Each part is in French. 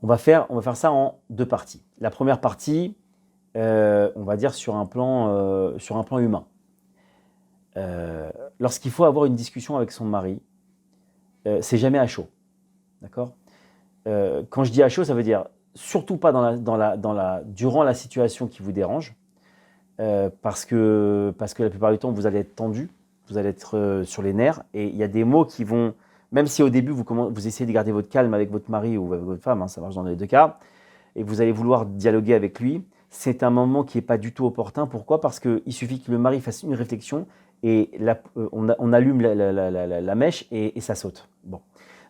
On va faire ça en deux parties. La première partie, on va dire sur un plan humain. Lorsqu'il faut avoir une discussion avec son mari, c'est jamais à chaud, d'accord? Quand je dis à chaud, ça veut dire surtout pas durant la situation qui vous dérange, parce que la plupart du temps, vous allez être tendu, vous allez être sur les nerfs, et il y a des mots qui vont, même si au début, vous essayez de garder votre calme avec votre mari ou avec votre femme, hein, ça marche dans les deux cas, et vous allez vouloir dialoguer avec lui, c'est un moment qui n'est pas du tout opportun. Pourquoi? Parce qu'il suffit que le mari fasse une réflexion, et on allume la mèche, et ça saute. Bon.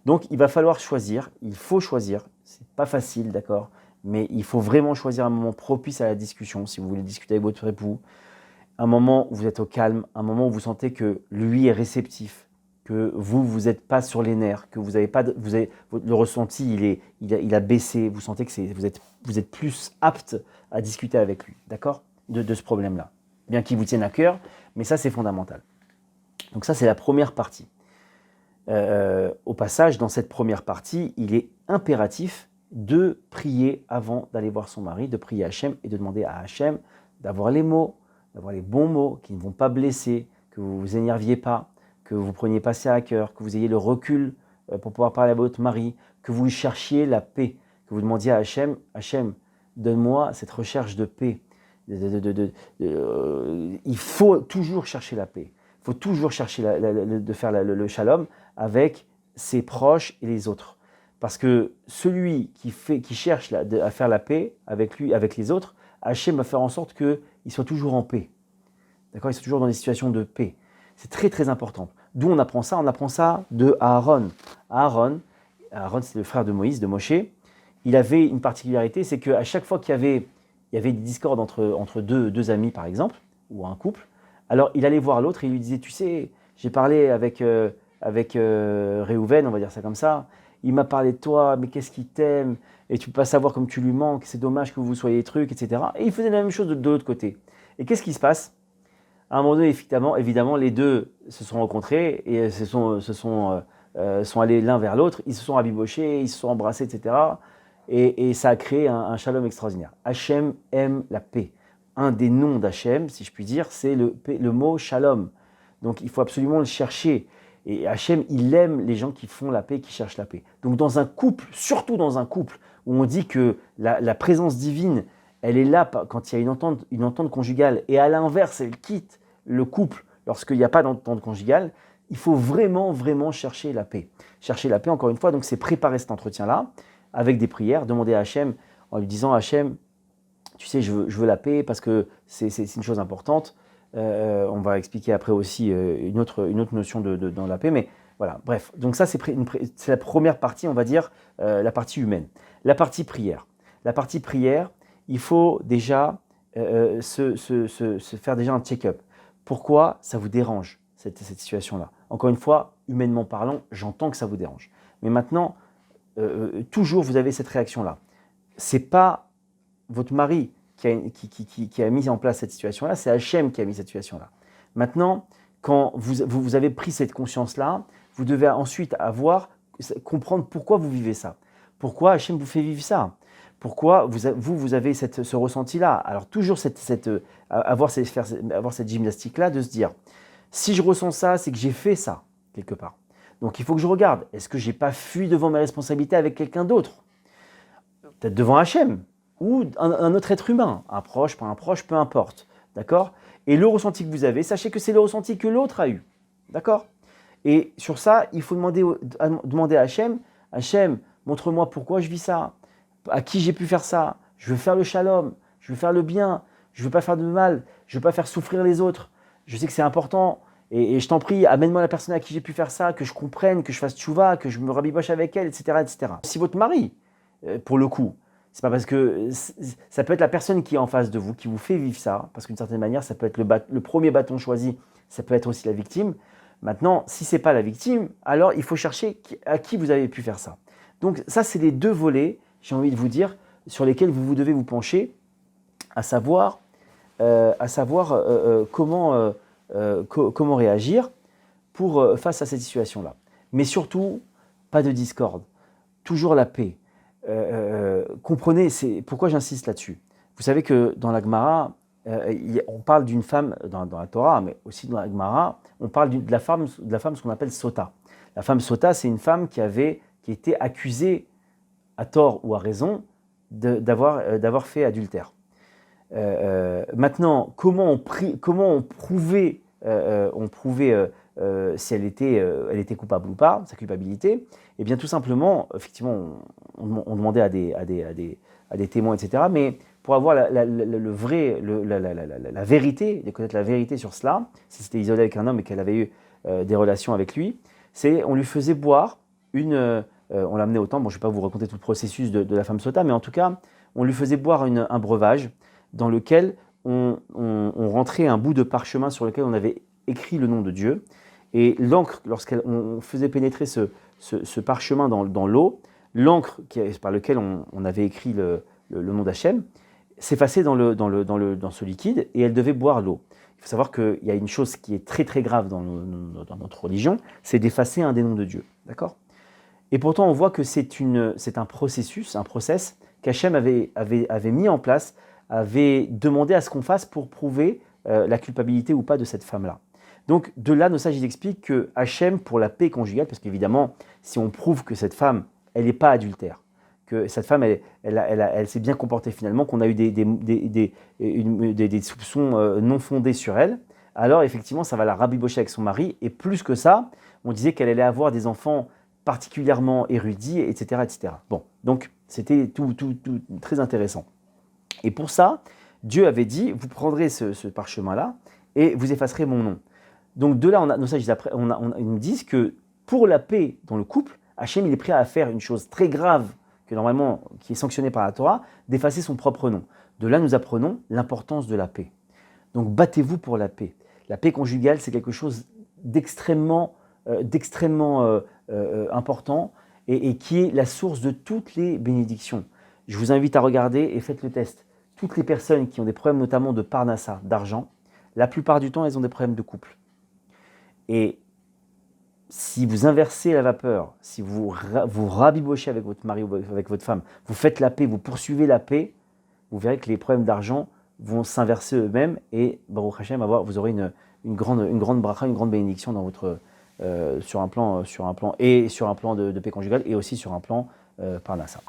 Donc, il va falloir choisir, il faut choisir, c'est pas facile, d'accord, mais il faut vraiment choisir un moment propice à la discussion, si vous voulez discuter avec votre époux, un moment où vous êtes au calme, un moment où vous sentez que lui est réceptif, que vous n'êtes pas sur les nerfs, que vous avez pas, le ressenti, il a baissé, vous sentez que vous êtes plus apte à discuter avec lui, d'accord, de ce problème-là. Bien qu'il vous tienne à cœur, mais ça, c'est fondamental. Donc ça, c'est la première partie. Au passage, dans cette première partie, il est impératif de prier avant d'aller voir son mari, de prier à Hachem et de demander à Hachem d'avoir les mots, d'avoir les bons mots qui ne vont pas blesser, que vous ne vous énerviez pas, que vous preniez pas ça à cœur, que vous ayez le recul pour pouvoir parler à votre mari, que vous cherchiez la paix, que vous demandiez à Hachem, Hachem, donne-moi cette recherche de paix. Il faut toujours chercher la paix. Il faut toujours chercher de faire le shalom avec ses proches et les autres. Parce que celui qui cherche à faire la paix avec lui, avec les autres, Hachem va faire en sorte qu'il soit toujours en paix. D'accord? Il soit toujours dans des situations de paix. C'est très très important. D'où on apprend ça? On apprend ça de Aaron. Aaron, c'est le frère de Moïse, de Moshe. Il avait une particularité, c'est qu'à chaque fois qu'il y avait des discordes entre deux amis, par exemple, ou un couple, alors il allait voir l'autre et il lui disait, tu sais, j'ai parlé avec Réhouven, on va dire ça comme ça, il m'a parlé de toi, mais qu'est-ce qu'il t'aime, et tu peux pas savoir comme tu lui manques, c'est dommage que vous soyez trucs, etc. Et il faisait la même chose de l'autre côté. Et qu'est-ce qui se passe? À un moment donné, évidemment, les deux se sont rencontrés et sont allés l'un vers l'autre, ils se sont rabibochés, ils se sont embrassés, etc. Et ça a créé un shalom extraordinaire. Hachem aime la paix. Un des noms d'Hachem, si je puis dire, c'est le mot shalom. Donc il faut absolument le chercher. Et Hachem, il aime les gens qui font la paix, qui cherchent la paix. Donc dans un couple, surtout dans un couple, où on dit que la présence divine, elle est là quand il y a une entente conjugale, et à l'inverse, elle quitte le couple lorsqu'il n'y a pas d'entente conjugale, il faut vraiment, vraiment chercher la paix. Chercher la paix, encore une fois, donc c'est préparer cet entretien-là, avec des prières, demander à Hachem, en lui disant, Hachem, tu sais, je veux la paix parce que c'est une chose importante. On va expliquer après aussi une autre notion dans la paix, mais voilà, bref. Donc ça, c'est la première partie, on va dire, la partie humaine. La partie prière. La partie prière, il faut déjà se faire déjà un check-up. Pourquoi ça vous dérange, cette situation-là? Encore une fois, humainement parlant, j'entends que ça vous dérange. Mais maintenant, toujours vous avez cette réaction-là. C'est pas votre mari qui a mis en place cette situation-là, c'est Hachem qui a mis cette situation-là. Maintenant, quand vous avez pris cette conscience-là, vous devez ensuite comprendre pourquoi vous vivez ça. Pourquoi Hachem vous fait vivre ça? Pourquoi vous avez ce ressenti-là? Alors toujours avoir cette gymnastique-là de se dire, si je ressens ça, c'est que j'ai fait ça, quelque part. Donc il faut que je regarde, est-ce que je n'ai pas fui devant mes responsabilités avec quelqu'un d'autre? Peut-être devant Hachem, ou un autre être humain, un proche, pas un proche, peu importe. D'accord? Et le ressenti que vous avez, sachez que c'est le ressenti que l'autre a eu. D'accord? Et sur ça, il faut demander à Hachem, Hachem, montre-moi pourquoi je vis ça, à qui j'ai pu faire ça, je veux faire le shalom, je veux faire le bien, je veux pas faire de mal, je veux pas faire souffrir les autres, je sais que c'est important, et je t'en prie, amène-moi la personne à qui j'ai pu faire ça, que je comprenne, que je fasse tchouva, que je me rabiboche avec elle, etc., etc. Si votre mari, pour le coup, c'est pas parce que ça peut être la personne qui est en face de vous, qui vous fait vivre ça, parce qu'une certaine manière, ça peut être le premier bâton choisi, ça peut être aussi la victime. Maintenant, si ce n'est pas la victime, alors il faut chercher à qui vous avez pu faire ça. Donc ça, c'est les deux volets, j'ai envie de vous dire, sur lesquels vous devez vous pencher, à savoir comment réagir face à cette situation-là. Mais surtout, pas de discorde, toujours la paix. comprenez, pourquoi j'insiste là-dessus. Vous savez que dans la Gemara, on parle d'une femme, dans la Torah, mais aussi dans la Gemara, on parle de la femme ce qu'on appelle Sota. La femme Sota, c'est une femme qui était accusée, à tort ou à raison, d'avoir fait adultère. Maintenant, comment on prouvait si elle était coupable ou pas, sa culpabilité? Eh bien, tout simplement, effectivement, on demandait à des témoins, etc. Mais pour avoir la vérité, de connaître la vérité sur cela, si c'était isolé avec un homme et qu'elle avait eu des relations avec lui, on lui faisait boire on l'amenait au temple. Bon, je ne vais pas vous raconter tout le processus de la femme Sota, mais en tout cas, on lui faisait boire un breuvage dans lequel on rentrait un bout de parchemin sur lequel on avait écrit le nom de Dieu. Et l'encre, lorsqu'on faisait pénétrer ce parchemin dans l'eau, l'encre par laquelle on avait écrit le nom d'Hachem s'effaçait dans ce liquide et elle devait boire l'eau. Il faut savoir qu'il y a une chose qui est très très grave dans notre religion, c'est d'effacer un des noms de Dieu. D'accord ? Et pourtant, on voit que c'est un process qu'Hachem avait mis en place, avait demandé à ce qu'on fasse pour prouver la culpabilité ou pas de cette femme-là. Donc, de là, nos sages expliquent que Hachem, pour la paix conjugale, parce qu'évidemment, si on prouve que cette femme, elle n'est pas adultère, que cette femme, elle s'est bien comportée finalement, qu'on a eu des soupçons non fondés sur elle, alors effectivement, ça va la rabibocher avec son mari. Et plus que ça, on disait qu'elle allait avoir des enfants particulièrement érudits, etc., etc. Bon, donc c'était tout très intéressant. Et pour ça, Dieu avait dit, vous prendrez ce parchemin-là et vous effacerez mon nom. Donc de là, nos sages ils nous disent que pour la paix dans le couple, Hachem il est prêt à faire une chose très grave, qui est sanctionnée par la Torah, d'effacer son propre nom. De là, nous apprenons l'importance de la paix. Donc battez-vous pour la paix. La paix conjugale, c'est quelque chose d'extrêmement important et qui est la source de toutes les bénédictions. Je vous invite à regarder et faites le test. Toutes les personnes qui ont des problèmes notamment de parnassa, d'argent, la plupart du temps, elles ont des problèmes de couple. Et si vous inversez la vapeur, si vous rabibochez avec votre mari ou avec votre femme, vous faites la paix, vous poursuivez la paix, vous verrez que les problèmes d'argent vont s'inverser eux-mêmes et Baruch Hashem, vous aurez une grande bracha, une grande bénédiction dans votre, sur un plan de paix conjugale et aussi sur un plan parnassa.